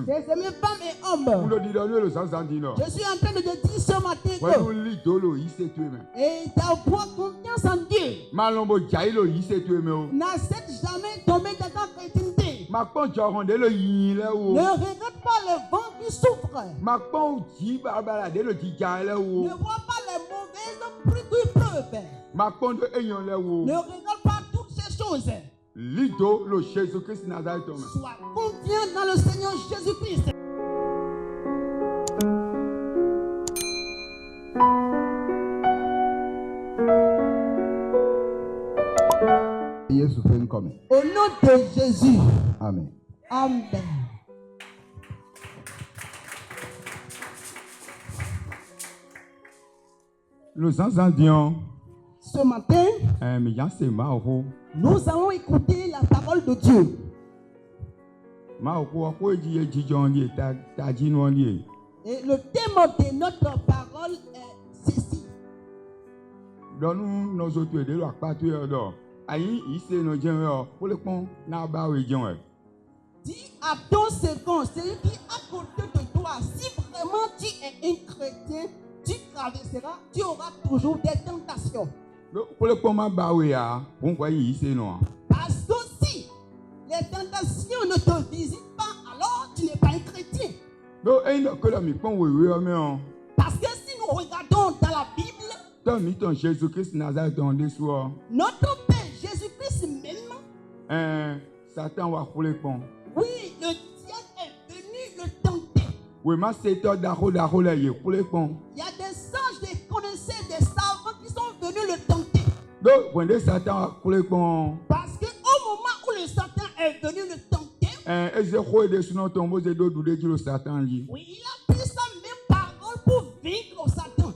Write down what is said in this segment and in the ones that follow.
Ses amis femmes et hommes. Je suis en train de te dire ce matin que et d'avoir confiance en Dieu n'accepte jamais tomber dans la chrétienté. Ne regarde pas le vent qui souffre. Ne vois pas les mauvaises bruits qui pleuvent. Ne regarde pas toutes ces choses. Sois confiant dans le Seigneur Jésus-Christ. Au nom de Jésus. Amen. Amen. Ce matin, nous allons écouter la parole de Dieu. Et le thème de notre parole est ceci. Dis à ton second, celui qui est à côté de toi, si vraiment tu es un chrétien, tu traverseras, tu auras toujours des tentations. Parce que si les tentations ne te visitent pas, alors tu n'es pas un chrétien. Parce que si nous regardons dans la Bible, notre Père Jésus-Christ même, oui, le diable est venu le tenter. Il y a des sages, des connaisseurs, des savants qui sont venus le tenter. Parce qu'au moment où le Satan est venu le tenter, oui, il a pris sa même parole pour vaincre Satan.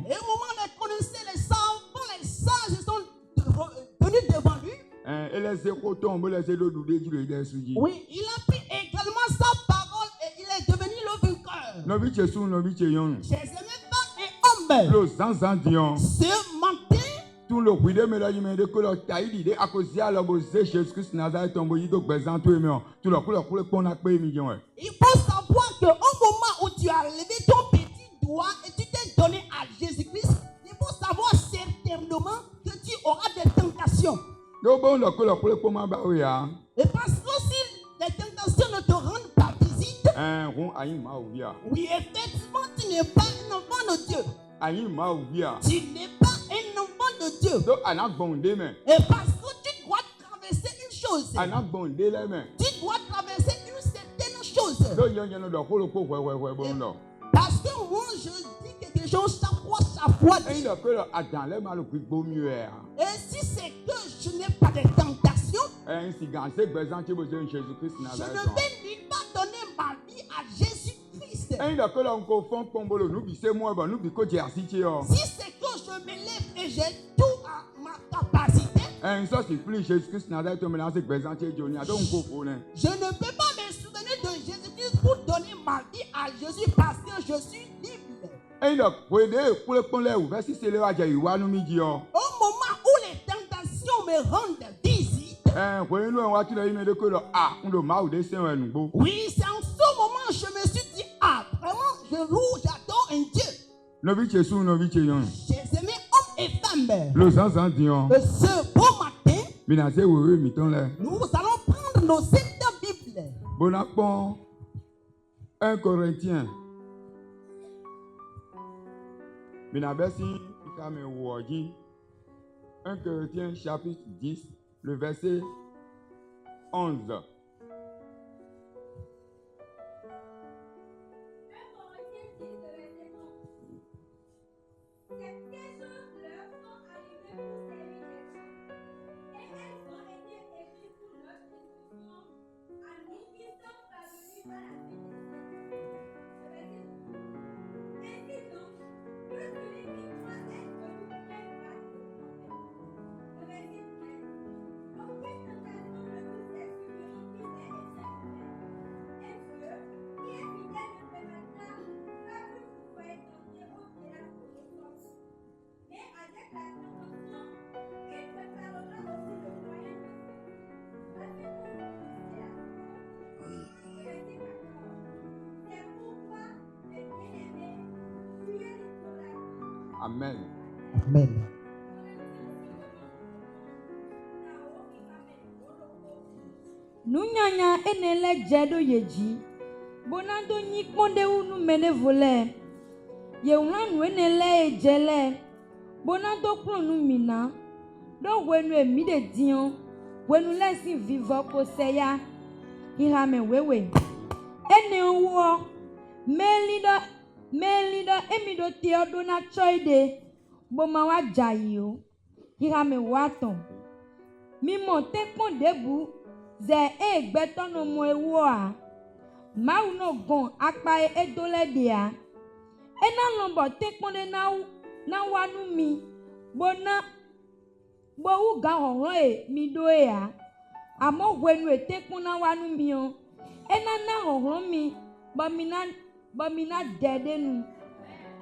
Et au moment où les connaisseurs, les savants, les sages sont venus devant lui, oui, il a pris également sa parole et il est devenu le vainqueur. Chers amis, femmes et hommes, ce matin, il faut savoir qu'au moment où tu as levé ton petit doigt et tu t'es donné à Jésus-Christ, il faut savoir certainement que tu auras des tentations. Et parce que si les tentations ne te rendent pas visite, oui, effectivement, tu n'es pas un enfant de Dieu. Tu n'es pas un enfant de Dieu. Et parce que tu dois traverser une chose. Tu dois traverser une certaine chose. Parce que moi, je dis quelque chose chaque fois. Et si c'est que je n'ai pas de tentation, je ne vais pas donner ma vie à Jésus-Christ. Si c'est que je me lève et j'ai tout à ma capacité, je ne peux pas me souvenir de Jésus-Christ pour donner ma vie à Jésus parce que je suis libre. Au moment où les tentations me rendent visite, oui, c'est en ce moment que je me suis dit, ah, vraiment, je loue, j'adore un Dieu. Chers amis, hommes et femmes, ce beau matin, nous allons prendre nos 7 Bibles. 1 Corinthiens. Minabesi, 1 Corinthiens chapitre 10, le verset 11. Amen. Amen. Nunyanya enele jedo yeji. Bonando nyikmonde unu menevole. Ye unanu enele ejele. Bonando kronu mina. Do wenu emide dion. Wenu lesi vivo koseya. Ihame wewe. Ene uwo. Melido emido teodo na choide. Boma wa jayo. Ihame waton. Mimo tekmo debu. Ze gbeto no mo ewo a. Mau no gon akpa edole dia. Ena lombo tekmo de na wanu mi. Bona bo u ga hohon mi do ya. Amo gwenu tekmo na wanu mi o. Ena na hohon mi ba mina dede nu.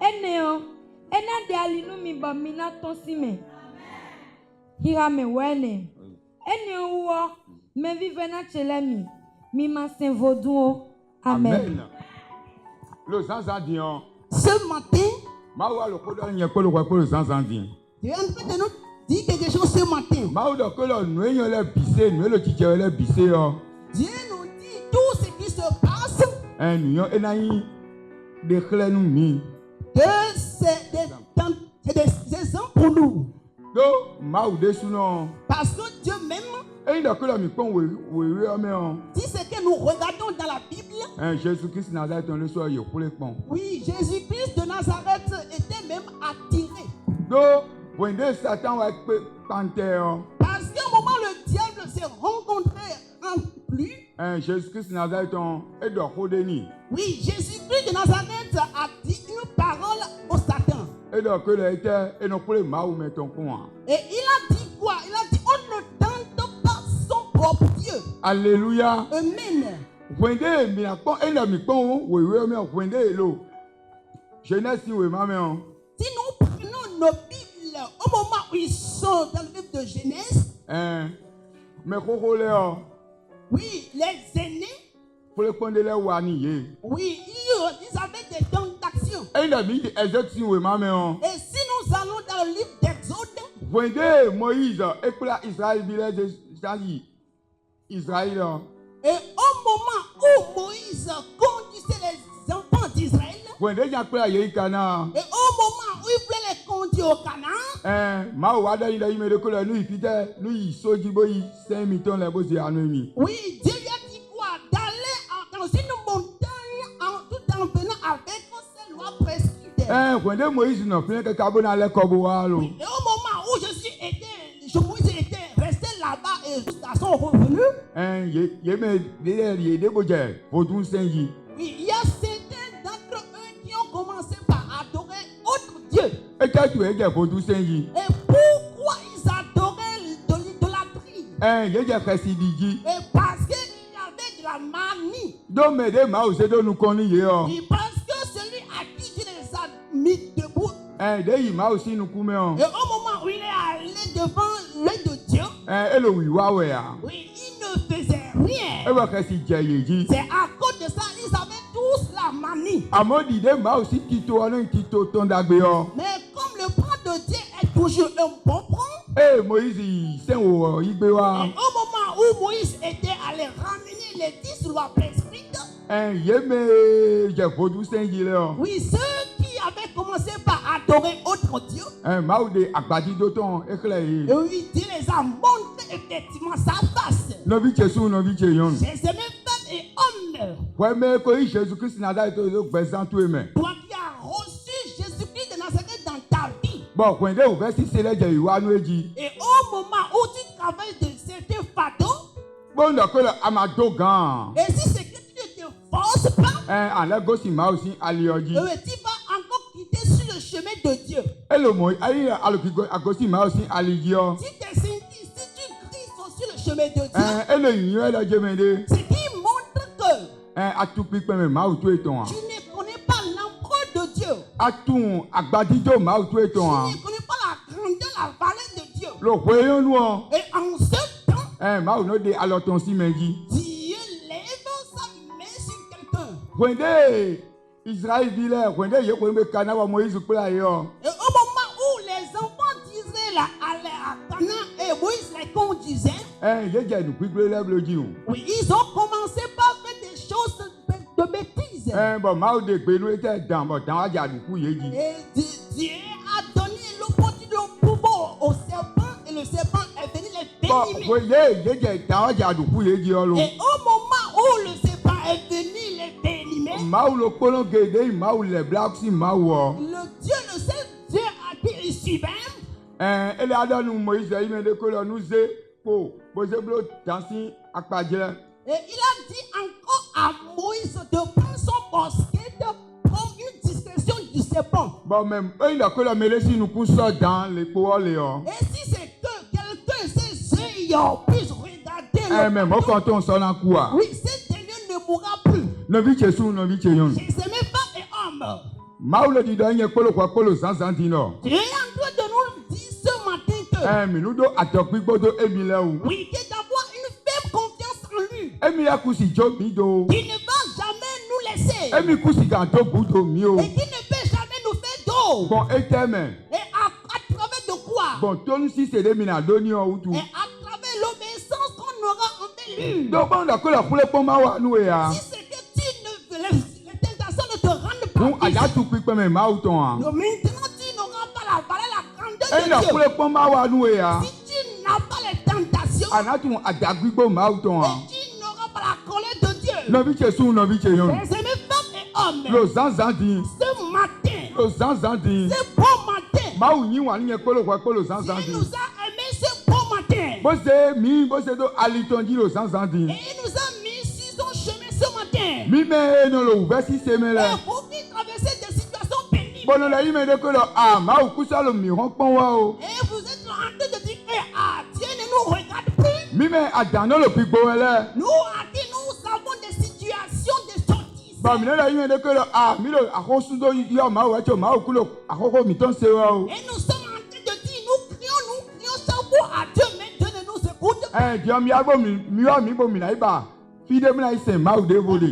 Ene o ena de alinu mi ba mina tonsime. Hira me wene. Ene wo me vive na chelemi. Mi ma sen vodou. Amen. Amen. Le Zanzandian. Ce matin, Mawa le kodo nye kolo kwa kolo Zanzandian. Dieu est en train de nous dire quelque chose ce matin. Mawa le kolo noue yon le bise, noue le chiche le bise yo. Dieu nous dit tout ce qui se passe. Nous yon enayi de chle nou mi. Que c'est des exemples pour nous. Do Mawa de sounon. Parce que Dieu même, Et il kolo mi pon we on. si c'est que nous regardons dans la Bible, Jésus-Christ Nazareth on le soit yo pour les pon. oui, Jésus-Christ de Nazareth était même attiré. Do wende Satan wa panter. Parce qu'à un moment, le diable s'est rencontré en lui. Jésus-Christ Nazareth on et do kodeni. Oui, Jésus-Christ de Nazareth a dit une parole au Satan. Et do que le était et non pour les Mawa meton kon. Et il a dit quoi? Il a dit, on ne tente pas son propre Dieu. Alléluia. Amen. Wende mi na pon ena mi pon we me wende lo. Genèse we ma me on. Si nous prenons nos Bibles au moment où ils sont dans le livre de Genèse, Mais koko le o. oui, les aînés, Pour le pon de le wani ye. oui, ils avaient des dons d'action. Ena mi Exode we ma me on. Et si nous allons dans le livre d'Exode, Wende Moïse et pour la Israël village Jali. Israël. et au moment où Moïse conduisait les enfants d'Israël, Wende ja pour la ye kana. et au moment où il voulait les conduire au Canaan, Ma wada ida ime de ko le nu ipite nu yi soji boyi 5 miton le bo ze anu mi. oui, Dieu lui a dit quoi? D'aller dans une montagne tout en venant avec ses lois prescrites. Wende Moïse no fin ke kabo na le kobo wa lo. Et au moment où Moïse était resté là-bas et jusqu'à son revenu, Ye me de boje vodun senji. oui, il y a certains d'entre eux qui ont commencé par adorer autre Dieu. Et quand tu es vodun senji. Et pourquoi ils adoraient de l'idolâtrie? Ye je khasidiji. Et parce qu'il y avait de la manie. Do me de ma o se do nu koni ye o. Et parce que celui à qui Dieu les a mis debout, De yi ma o si nu kume o. et au moment où il est allé devant l'œil de Dieu, Elo wi wa we ya. oui, il ne faisait rien. E wa khasi je yeji. C'est à cause de ça ils avaient tous la manie. Amodi de ma o si tito onu tito ton dagbe o. Mais comme le plan de Dieu est toujours un bon plan, Moïse sen o igbe wa. et au moment où Moïse était allé ramener les 10 lois prescrites, Ye me je vodun senji le o. oui, ceux qui avaient commencé par adorer autre Dieu, Ma o de agbadi do ton ekle et yi. oui, Dieu les a montré effectivement sa face. Novi chesu novi cheyon. Ces mêmes femmes et hommes, Ouais mais ko Jésus-Christ Nazareth do gbezan tu me. toi qui as reçu Jésus-Christ de Nazareth dans ta vie, Bon, quand on veut si c'est là, j'ai eu un ouéji. et au moment où tu travailles de certains fardeaux, Bon, d'accord, amado gan. et si c'est que tu ne te forces pas, En la gauche, il m'a aussi allié. tu vas encore quitter sur le chemin de Dieu. Et le mot, aïe, à gauche, il m'a aussi allié. Si tu es senti, si tu glisses sur le chemin de Dieu, Et le niou, elle a demandé. ce qui montre que À tout pique, mais m'a ou tout et ton. tu ne connais pas l'empreinte de Dieu. À tout, à badido, m'a ou tout et Tu ton. ne connais pas la grandeur, la valeur de Dieu. Le voyons nous. Et en ce temps, M'a ou non de alors ton si m'a dit. Dieu lève sa main sur quelqu'un. Quand Israël dit là, quand il y a quand Moïse pour là. Et au moment like on disait. Oui, ils ont commencé par faire des choses de bêtises. Et Dieu a donné l'opportunité, le pouvoir au serpent, et le serpent est venu les bénir. Et au moment où le serpent est venu les bénir, le Dieu, le seul Dieu à qui il suivait, il a donné Moïse, il m'a dit que nous et il a dit encore à Moïse de prendre son basket comme une discrétion du serpent. il a que la mélodie nous pousse dans les poils. Et si c'est que quelqu'un sait puisse regarder le bateau, oui, ce dernier ne mourra plus. C'est mes femmes et hommes. Dieu est en train de nous dire ce matin que oui, que d'avoir une faible confiance en lui. Qui ne va jamais nous laisser. Et qui ne peut jamais nous faire d'eau. Et à travers de quoi? Et à travers l'obéissance qu'on aura envers lui. Si c'est que les tentations ne te rendent pas visible, maintenant tu n'auras pas la valeur, la grandeur de Dieu. Si tu n'as pas les tentations, et tu n'auras pas la colère de Dieu. Mes amis, femmes et hommes, ce matin, ce bon matin, Dieu nous a aimés ce bon matin. Et il nous a mis sur son chemin ce matin. Et vous qui traversez des situations pénibles, et vous êtes en train de dire que Dieu ne nous regarde plus. Nous à qui nous avons des situations de sorties. Et nous sommes en train de dire, nous crions chaque fois à Dieu, mais Dieu ne nous écoute pas.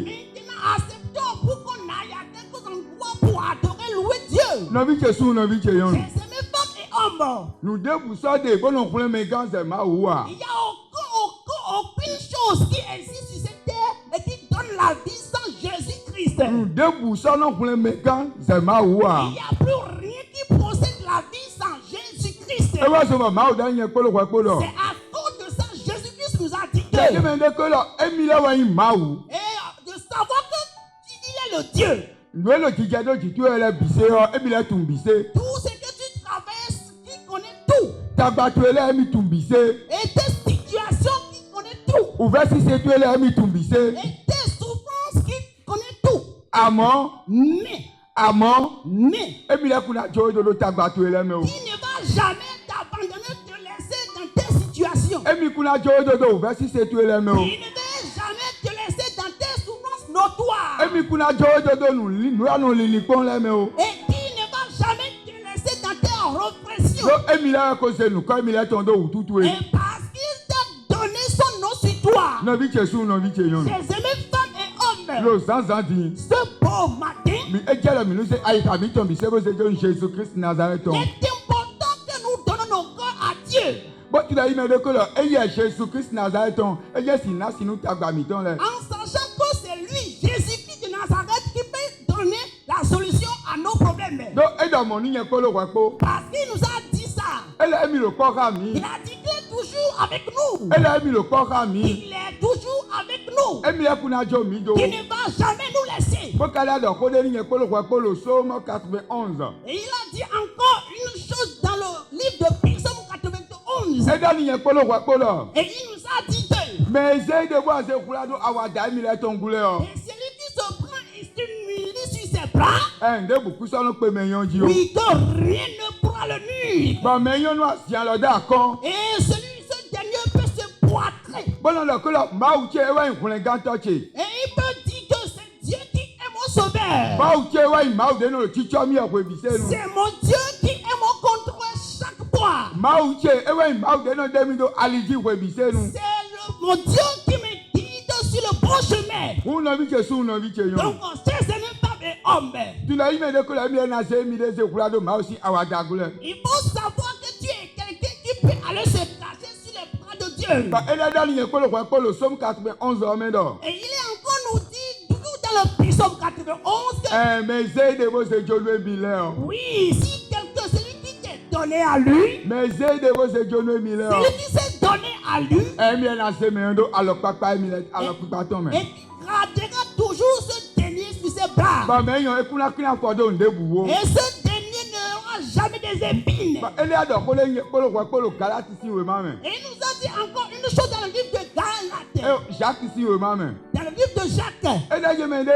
Maintenant, acceptons pour qu'on aille à quelques endroits pour adorer, louer Dieu. Mes amis, femmes et hommes, il n'y a aucune chose qui existe sur cette terre et qui donne la vie sans Jésus-Christ. Il n'y a plus rien qui possède la vie sans Jésus-Christ. C'est à cause de ça Jésus-Christ nous a dit que, et de savoir qu'il est le Dieu. Tout ce que tu traverses, qui connaît tout. Et tes situations, qui connaît tout. Et tes souffrances, qui connaît tout. Mais qui ne va jamais t'abandonner, te laisser dans tes situations. Qui ne va jamais te laisser dans tes souffrances notoires. Et qui ne va jamais te laisser dans tes répressions. Et parce qu'il t'a donné son nom sur toi. Ses aimés femmes et hommes, ce beau matin, il est important que nous donnons nos corps à Dieu. En sachant que c'est lui, Jésus-Christ de Nazareth, qui peut donner la solution à nos problèmes. Parce qu'il nous a dit ça. Il a dit qu'il est toujours avec nous. Il est toujours avec nous. Il ne va jamais nous laisser. Et il a dit encore une chose dans le livre de Psaume 91. Et il nous a dit que, et celui qui se prend et s'humilie sur ses bras, oui, que rien ne pourra le nuire. Et ce dernier peut se poitrer. Et il peut dire que c'est Dieu qui est mon sauveur. C'est mon Dieu qui est mon contrôle chaque fois. C'est mon Dieu qui me guide sur le bon chemin. Donc, chers amis, femmes et hommes, il faut savoir que tu es quelqu'un qui peut aller se cacher sur les Dieu. Bah, elle est dans le Somme 91 maintenant. Et il est encore nous dit, toujours dans le psaume 91, que Mais j'ai de vos éjolés Miller. oui, si quelqu'un, celui qui t'est donné à lui, Mais j'ai de vos éjolés Miller. celui qui s'est donné à lui, Eh bien, là, c'est maintenant, alors papa, alors papa, ton et qui gardera toujours ce denier sur ses bras. Bah, mais il y a un coup là qui a encore donné des bouts. Et ce denier n'aura jamais des épines. Bah, elle est à pour le Galate ici, oui, maman. Et il nous a dit encore une chose dans le livre de Galates, Jacques ici, oui, maman. dans le livre de Jacques. Elle a demandé,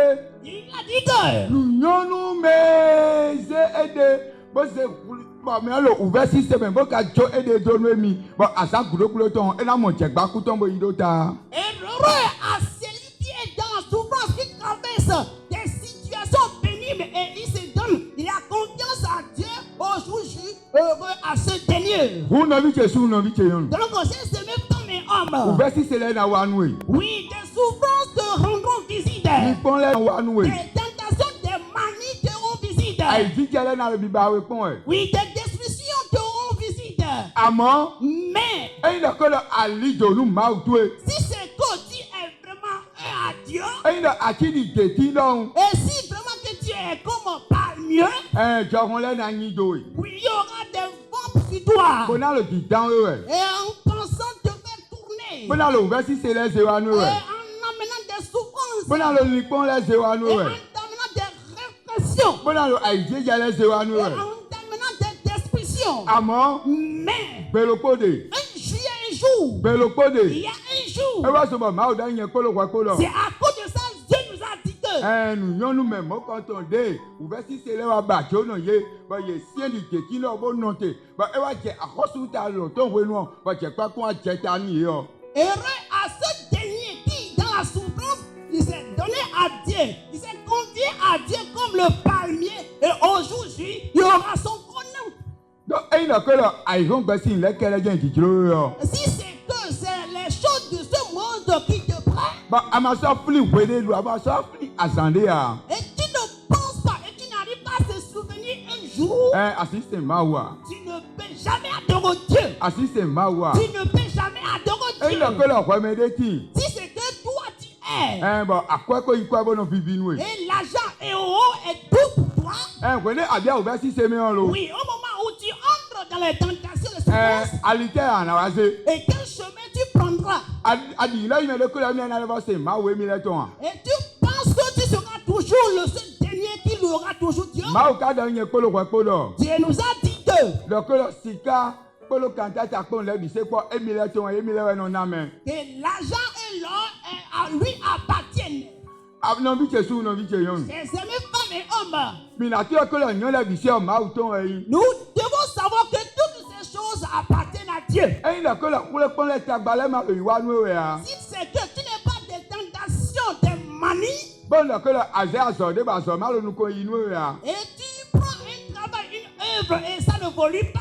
Il a dit que nous nous mais j'ai aidé. Bon, c'est mais alors, ouvert système, bon, quand tu as aidé, donne-moi, bon, à ça, coulo, ton, et là, mon check, bah, couton, bon, il doit. et heureux à celui qui est dans la souffrance, qui traverse des situations pénibles et il se donne, il a confiance à Dieu aujourd'hui, heureux à ce denier. Vous n'avez pas sous, n'avez pas yon. Donc, c'est ce même temps et homme. Ouvert système, là, one way. Oui, des souffrances te rendront visite. Ils font là, one way. Des tentations, des manies te rendront visite. Aïe, dit qu'elle est dans le biba, oui, point. Oui, des destructions te rendront visite. Amant, Mais, et il a que Ali de nous, mautoué. si ce que tu es vraiment à Dieu, Et il a qui dit que tu non. et si vraiment que tu es comme palmier, Eh, j'en ai un nido. oui, il y aura des vents sur toi. On a le dit dans eux. Et en pensant te faire tourner, On a le ouvert système, là, c'est one et way. en amenant des souffrances, On a le nippon, là, c'est one et en way. amenant des répressions, On a le Aïe, là, c'est one et way. en amenant des destructions. Amant, Mais, Belopode. un jour, il Belopode. y a un jour, Et voilà ce moment, il y a un colo. c'est à cause de ça Dieu nous a dit que Eh, nous, nous, même, quand on dit, ouvert système, là, bah, tu n'as pas, bah, il y a sien du qui n'a pas noté. Bah, et voilà, c'est à cause de ta ton renom, bah, c'est pas qu'on a checké à nier. heureux à ce dernier qui, dans la souffrance, il s'est donné à Dieu, il s'est confié à Dieu comme le palmier, et aujourd'hui, il aura son honneur. Donc, il y a que là, ils ont passé une lettre, elle a dit, Si c'est que c'est les choses de ce monde qui te prennent, bah, à ma soeur, plus, vous pouvez à ma soeur, plus, attendez, ah. et tu ne penses pas, et tu n'arrives pas à se souvenir un jour, Eh, assistez, Mawa. tu ne peux jamais adorer Dieu. Assistez, Mawa. Tu ne peux jamais adorer Et il y a Dieu. que là, remède, qui. Si c'est que toi tu es, Eh, bah, à quoi qu'il quoi, bon, on vit bien, oui. et l'argent est haut et tout pour toi, Eh, vous connaissez, à bien, ouvert système, en l'eau. oui, au moment où tu entres dans les tentations, les Eh, souffrances, à l'été, en avasé. et quel chemin tu prendras, À dire, là, il m'a dit que la mienne, elle va se maoué, mais là, toi. et tu penses que tu seras toujours le seul dernier qui l'aura toujours Dieu. Mao ka dans une école quoi. Dieu nous a dit que Le colo sika, colo kanta ta kon le bise quoi, Emile ton, Emile ouais non amen. l'argent et l'or à lui appartiennent. Ah non biche sou non biche yon. Ces amis femmes et hommes, Mais la tire que le nyon le bise Mao ton eh. nous devons savoir que toutes ces choses appartiennent à Dieu. Eh la colo pour le pon le tagbale ma le wa nou we a. Si c'est que tu n'es pas des tentations, des manies, Bon le colo aza so de ba so ma lo nou ko yi nou we a. et tu prends un travail, une œuvre, et ça ne volue pas,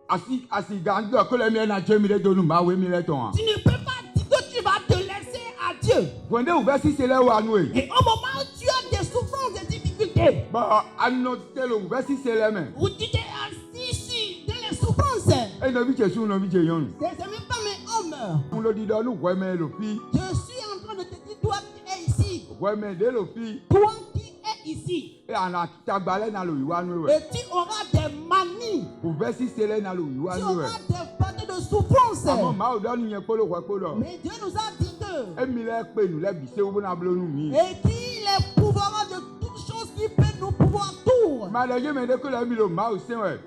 Asi gandu que le mien na jemi le donu ma we mi le ton. tu ne peux pas dire que tu vas te laisser à Dieu. Wende ou versi c'est le wa nou e. Et au moment où tu as des souffrances, des difficultés, Ba anote le ou versi c'est le men. où tu t'es assis dans les souffrances, Eh non biche sou non biche yon. ces amis femmes et hommes, On le dit dans nous ouais mais le fi. je suis en train de te dire, toi qui es ici, Ouais mais de le fi. toi qui es ici, Et on a tagbale na lo wa nou we. et tu auras des manies, Ou versi c'est le na lo wa tu nou we. auras des parties de souffrance. Àmọ́ màá ò dánú yẹn kpolo wẹ kpolo. Mais Dieu nous a dit que, Emi lẹ pe nu lẹ bise wo na blo nu mi. et qu'il est pouvoir de toutes choses qui peut nous pouvoir tout. Màá lẹ yé mi de ko lẹ mi lo màá ò sẹ́n wẹ̀.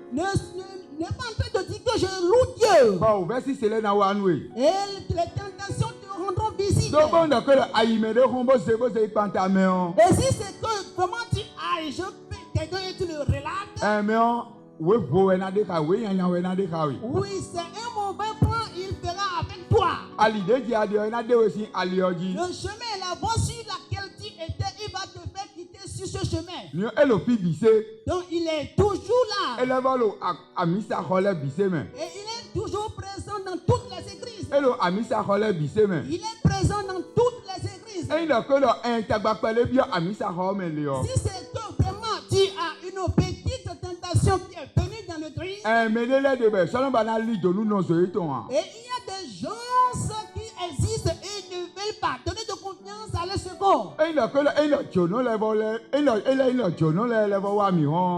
N'est pas en train de dire que je loue Dieu. Bọ́n ò bẹ́ sí sẹ́lẹ̀ náà wà nù ẹ̀. Et les tentations te rendront visite. Tó bọ́n dọ̀ ko lẹ ayimẹ̀ de kun bó ṣe ìpàntà mẹ́ ọ́. Et si c'est que vraiment tu ailles, je peux quelqu'un et tu le relates. Ẹ mẹ́ ọ́ wé vo ẹ̀ náà dé ka wé yanyan ẹ̀ náà dé ka wé. Oui, c'est un mauvais plan, il fera avec toi. Alide di adi ẹ̀ náà dé wé sí aliọ́jì. Le chemin est la voie sur laquelle tu étais, il va te faire quitter sur ce chemin. Ni ẹ lò fi bise. Donc il est toujours là. Ẹ lẹ bọ́ lo àmísà kọ́ lẹ bise mẹ́. Et il est toujours présent dans toutes les églises. Ẹ lo àmísà kọ́ lẹ bise mẹ́. Il est présent dans toutes les églises. Ẹyin dọ̀ ko lọ ẹ̀ tagba pẹ̀lẹ́ bí àmísà kọ́ mẹ́ lé ọ. Si c'est que vraiment tu as une petite tentation qui est venue dans l'église, Ẹ mẹ́lẹ́lẹ́ de bẹ̀ sọ́nà bá náà lì dònú náà sọ yìí tó hàn. et il y a des gens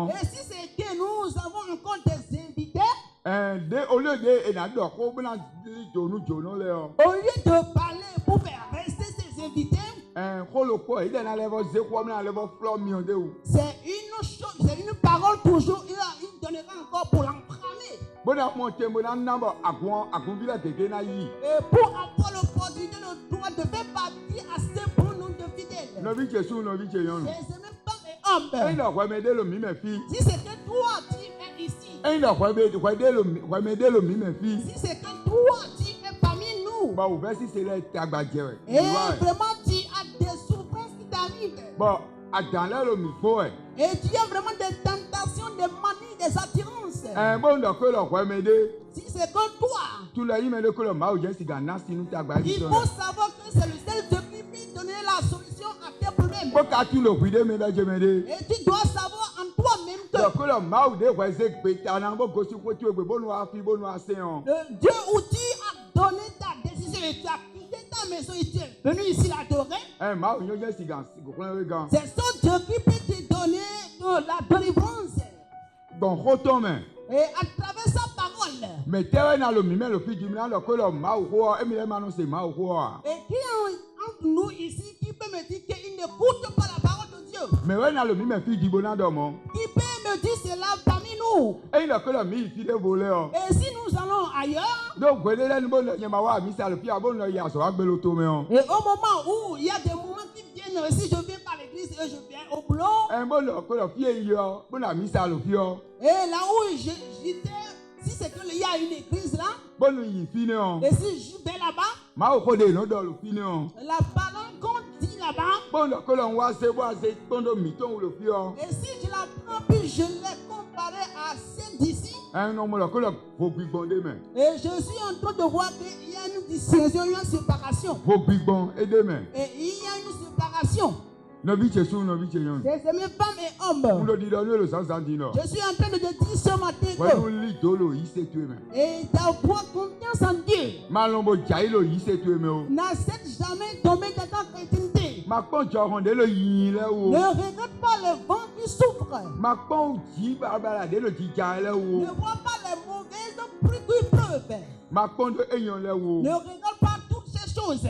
Et si c'est que nous avons encore des invités, au lieu de parler pour faire rester ces invités, c'est une chose, c'est une parole toujours, il donnera encore pour l'emprunter. Et pour avoir l'opportunité, le droit de faire partie à ce bon nombre de fidèles. Les mêmes femmes et hommes. Si c'est que toi tu es ici, si c'est que toi tu es parmi nous, et vraiment tu as des souffrances qui t'arrivent, et tu as vraiment des tentations, des manies, des attirances, si c'est que toi, il faut savoir que c'est le seul Dieu qui peut donner la solution à tes problèmes. Et tu dois savoir en toi-même que le Dieu où tu as donné ta décision et tu as quitté ta maison et tu es venu ici l'adorer, c'est ce Dieu qui peut te donner la délivrance. Et à travers sa parole. Et qui entre nous ici qui peut me dire qu'il n'écoute pas la parole de Dieu? Qui peut me dire cela parmi nous? Et si nous allons ailleurs, et au moment où il y a des moments qui viennent, si je viens par l'église et je viens au boulot, et là où j'étais, si c'est qu'il y a une église là, et si je vais là-bas, la parole qu'on dit là-bas, et si je la prends puis je l'ai comparée à celle d'ici, et je suis en train de voir qu'il y a une distinction, une séparation. Et il y a une séparation. C'est mes femmes et hommes. Je suis en train de te dire ce matin que et d'avoir confiance en Dieu n'accepte jamais tomber dans ta chrétienté. Ne regarde pas le vent qui souffre. Ne vois pas les mauvaises pluies qui pleuvent. Ne regarde pas toutes ces choses.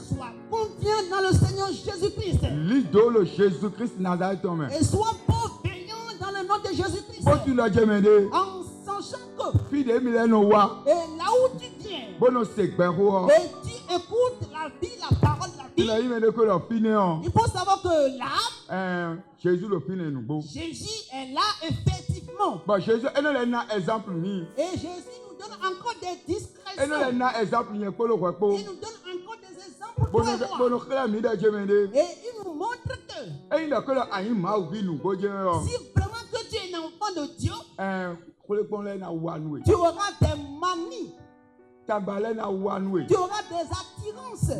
Sois confiant dans le Seigneur Jésus-Christ. Et sois bienveillant dans le nom de Jésus-Christ. En sachant que et là où tu viens, et tu écoutes la vie, la parole de la vie, il faut savoir que là, Jésus est là effectivement. Et Jésus nous donne encore des discrétions. Il nous donne encore des exemples pour voir. Et il nous montre que si vraiment que tu es un enfant de Dieu, tu auras des manies. Tu auras des attirances. Et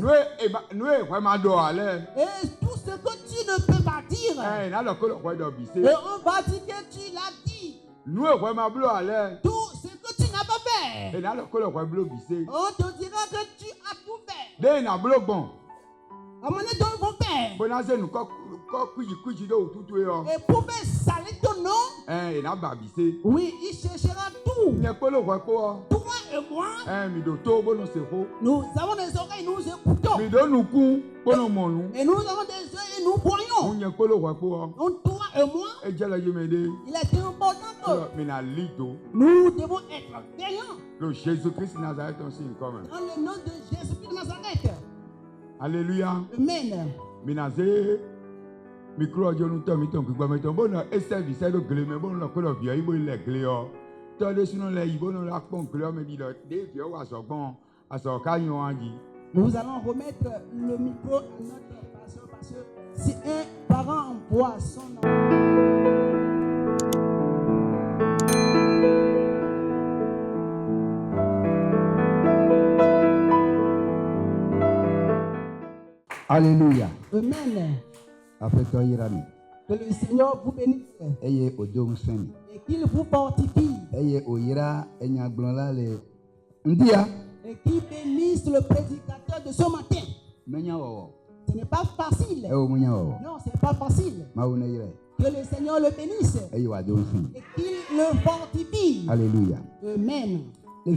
tout ce que tu ne peux pas dire, et on va dire que tu l'as dit. Tout ce que tu n'as pas fait, on te dira que tu as tout fait. À mon avis, ton père. Et pour faire saler ton nom, oui, il cherchera tout. Toi et moi, nous avons des oreilles, nous écoutons. Et nous avons des yeux et nous voyons. Donc toi et moi, il est important que nous devons être veillants. Dans le nom de Jésus-Christ de Nazareth. Alléluia. Amen. Micro audio nous tombe bon service de glé mais bon la couleur vieux il les glé tandis sinon les ils bon la pon glé mais dit des vieux à sogon à socayon a dit. Nous allons remettre le micro à notre pasteur parce que si un parent envoie son enfant. Alléluia. Amen. Que le Seigneur vous bénisse. Et qu'il vous fortifie. Et qu'il bénisse le prédicateur de ce matin. Ce n'est pas facile. Non, ce n'est pas facile. Que le Seigneur le bénisse et qu'il le fortifie. Alléluia. Amen. Les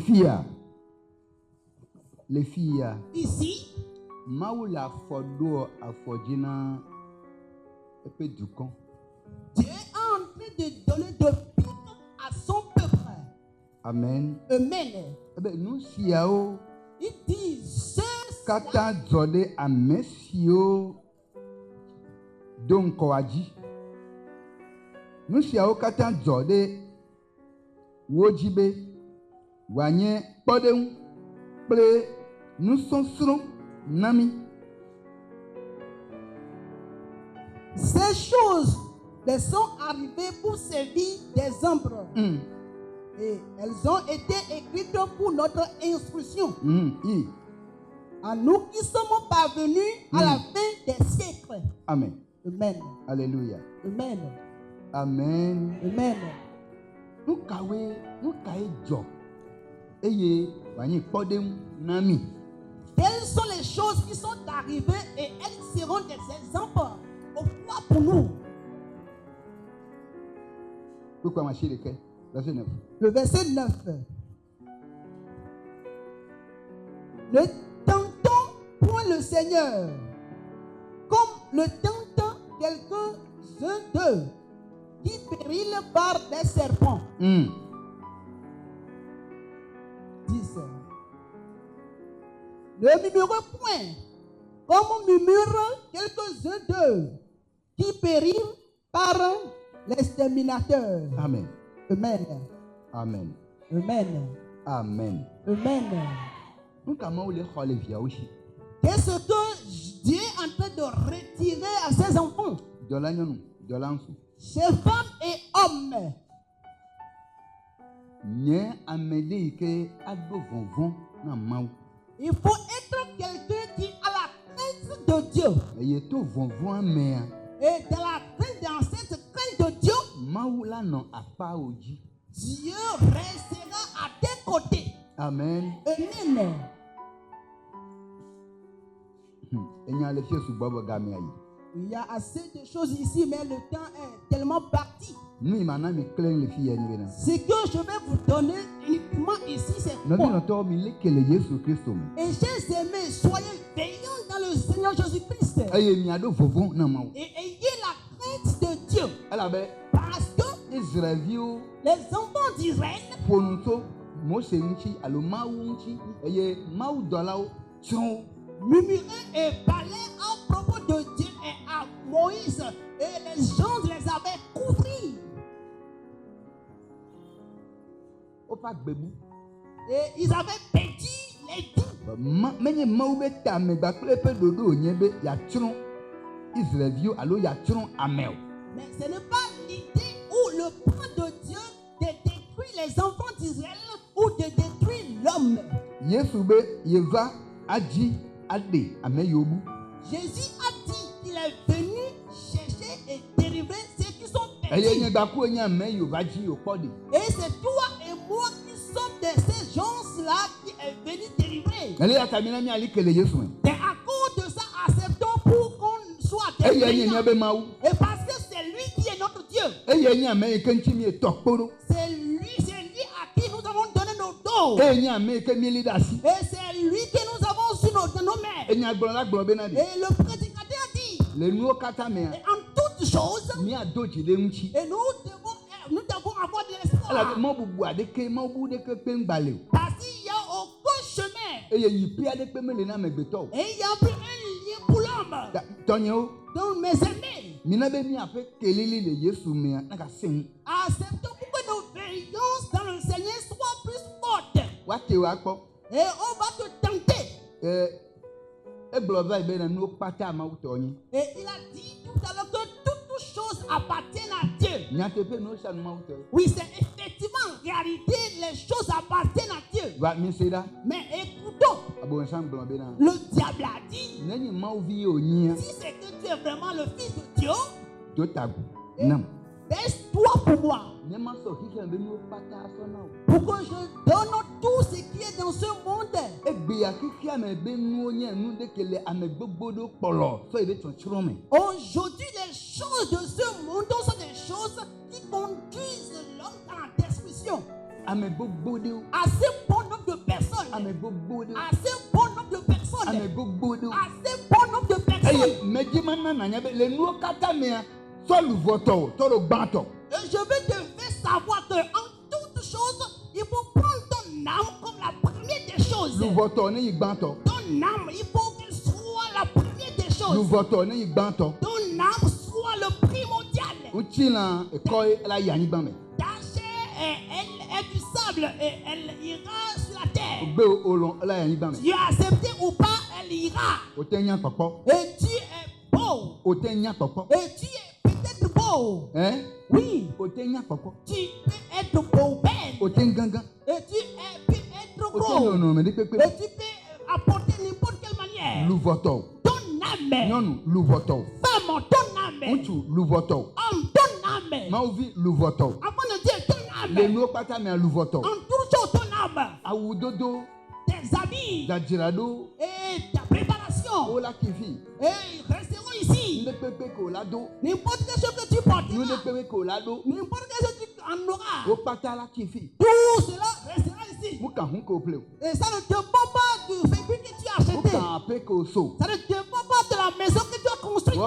filles. Ici, Maoula fodo afodina epe dukon. Dieu est en train de donner de pique à son peuple. Amen. Amen. Nous siao. Il dit Kata zode amesio don koaji. Nous siao kata zode wojibe wanye podem ple nous sommes nami. Ces choses elles sont arrivées pour servir des ombres. Et elles ont été écrites pour notre instruction. À nous qui sommes parvenus à la fin des siècles. Amen. Amen. Alléluia. Amen. Amen. Amen. Nous kawe jo. Eye wanye podem nami. Quelles sont les choses qui sont arrivées et elles seront des exemples au point pour nous. Pourquoi ma chérie, verset 9. Le verset 9. Ne tentons point le Seigneur comme le tentent quelques-uns d'eux qui périllent par des serpents. 10. Ne murmurez point comme murmurent quelques-uns d'eux qui périllent par l'exterminateur. Amen. Amen. Amen. Amen. Amen. Amen. Qu'est-ce que Dieu est en train de retirer à ses enfants? Ces femmes et hommes. Il faut être quelqu'un qui a la crainte de Dieu. Et dans la crainte, dans cette crainte de Dieu, Dieu restera à tes côtés. Amen. Amen. Il y a assez de choses ici, mais le temps est tellement parti. Ce que je vais vous donner uniquement ici, c'est quoi? Et chers aimés, soyez veillants dans le Seigneur Jésus-Christ. Et ayez la crainte de Dieu. Parce que les enfants d'Israël murmuraient et parlaient à propos de Dieu et à Moïse. Et les gens les avaient couvris. Et ils avaient perdu les vies. Mais ce n'est pas l'idée ou le plan de Dieu de détruire les enfants d'Israël ou de détruire l'homme. Jésus a dit qu'il est venu chercher et délivrer ceux qui sont perdus. Et c'est toi et moi qui sommes de ces gens-là qui est venu délivrer. Et à cause de ça, acceptons pour qu'on soit délivré. Et parce que c'est lui qui est notre Dieu. C'est lui à qui nous avons donné nos dos. Et c'est lui que nous avons sur nos mains. Et le prédicateur a dit, et en toutes choses, et nous devons avoir de l'espoir. Parce qu'il n'y a aucun chemin. Et il y a plus un lien pour l'homme. Donc mes amis, acceptons pour que nos veillances dans le Seigneur soient plus fortes. Et on va te tenter. Et il a dit tout à l'heure que toutes choses appartiennent à Dieu. Oui, c'est effectivement en réalité les choses appartiennent à Dieu. Mais écoutons, le diable a dit, si c'est que tu es vraiment le fils de Dieu, baisse-toi pour moi. Pour que je donne tout ce qui est dans ce monde. Aujourd'hui, les choses de ce monde sont des choses qui conduisent l'homme à la destruction. Assez bon nombre de personnes. Assez bon nombre de personnes. Assez bon nombre de personnes. Et je veux te faire savoir que en toute chose, il faut prendre ton âme comme la première des choses. Ton âme, il faut qu'elle soit la première des choses. Ton âme soit le primordial. Ta chair, elle est du sable et elle ira sur la terre. Tu as accepté ou pas, elle ira. Et tu es beau. Et tu es peut-être beau. Oui. Tu peux être beau belle. Et tu peux être gros. Et tu peux apporter n'importe quelle manière. Ton âme. Femme, ton âme. Homme, ton âme. Avant de dire ton âme. En tout chose, ton âme. Tes habits. Et ta préparation. Et resteront ici. N'importe quelle chose que tu porteras. N'importe quelle chose que tu en auras. Tout cela restera ici. Et ça ne dépend pas du véhicule que tu as acheté. Ça ne dépend pas de la maison que tu as construite.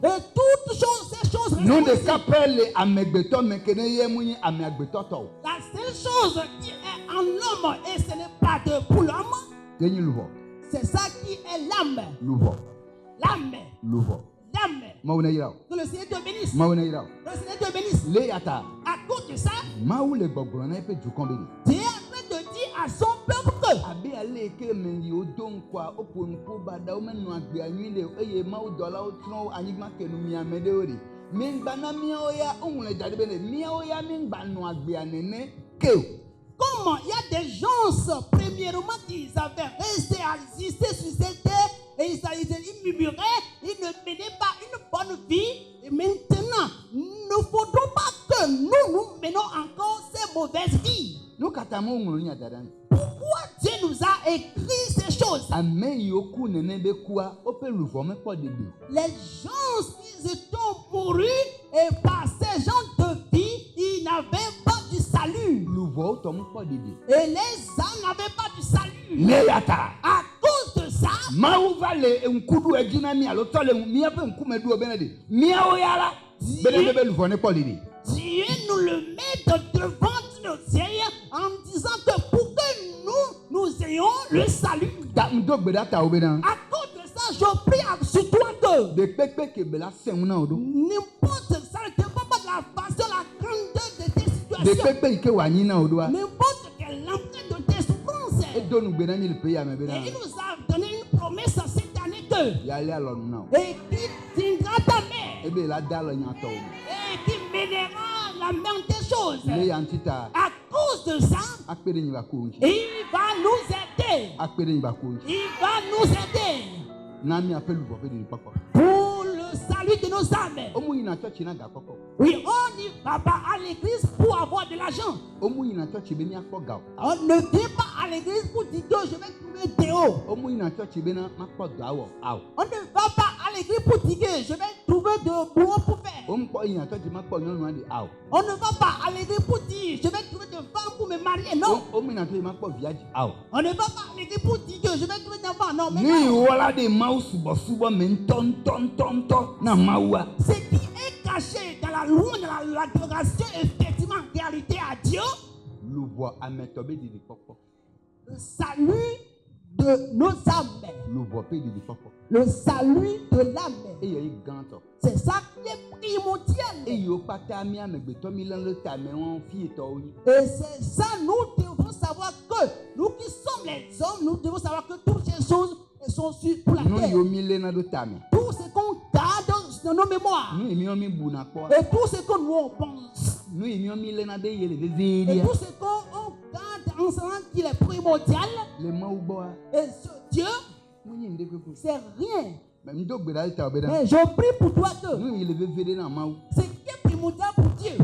Et toutes choses, ces choses resteront ici. La seule chose qui est en l'homme, et ce n'est pas pour l'homme, c'est ça qui est l'âme. L'âme. Que le Seigneur te bénisse. Que le Seigneur te bénisse. À cause de ça, Dieu est en train de dire à son peuple que comment il y a des gens, premièrement, qui avaient resté à exister sur cette terre et ils murmuraient, ils ne menaient pas une bonne vie. Et maintenant, il ne faudrait pas que nous menons encore ces mauvaises vies. Pourquoi Dieu nous a écrit ces choses? Les gens, ils étaient mourus et par ces gens de vie, ils n'avaient pas du salut. Et les âmes n'avaient pas du salut. À cause de ça, Dieu nous le met devant nos yeux en disant que pour que nous ayons le salut. À cause de ça, je prie sur toi que n'importe ça ne dépend pas de la façon, la grandeur de tes situations. N'importe quelle entrée de tes souffrances. Et il nous a donné une promesse cette année que et qui tiendra ta main et qui mènera la main des choses. À cause de ça, il va nous aider. Il va nous aider pour le salut de nos âmes. Oui, on n'y va pas à l'église pour avoir de l'argent. On ne vient pas à l'église pour dire que je vais trouver Théo. On ne va pas à l'église pour dire que je vais trouver de boulot pour faire. On ne va pas à l'église pour dire je vais trouver de femmes pour me marier. Non. On ne va pas à l'église pour dire que je vais trouver des enfants. Non, mais non. Ce qui est caché dans la louange, dans l'adoration, effectivement, en réalité à Dieu, le salut de nos âmes, le salut de l'âme, c'est ça qui est primordial. Et c'est ça, nous devons savoir que nous qui sommes les hommes, nous devons savoir que toutes ces choses sont pour la terre. Tout ce qu'on garde dans nos mémoires. Et tout ce que nous pensons. Et tout ce qu'on garde en sachant qu'il est primordial. Et ce Dieu, c'est rien. Mais je prie pour toi que ce qui est primordial pour Dieu.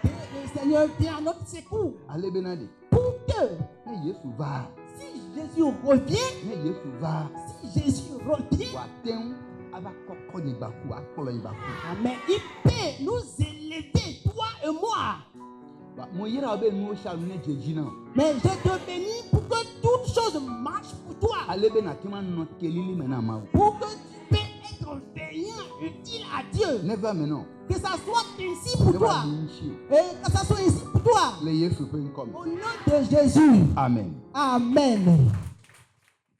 Dieu le Seigneur vient à notre secours. Ale bena de. Pour que, Ne Yesu va. si Jésus revient, Ne Yesu va. si Jésus revient, Wa tem aba kokko ni baku, akpolo ni baku. amen, il peut nous élever, toi et moi. Ba mo yira be nu shalu ne jeji na. Mais je te bénis pour que toutes choses marchent pour toi. Ale bena tima no kelili mena ma. Pour que tu puisses être veillant, utile à Dieu. Never me no. Que ça soit ainsi pour Ne toi. ba binchi. Et que ça soit ainsi pour toi. Le Yesu pe nkom. Au nom de Jésus. Amen. Amen.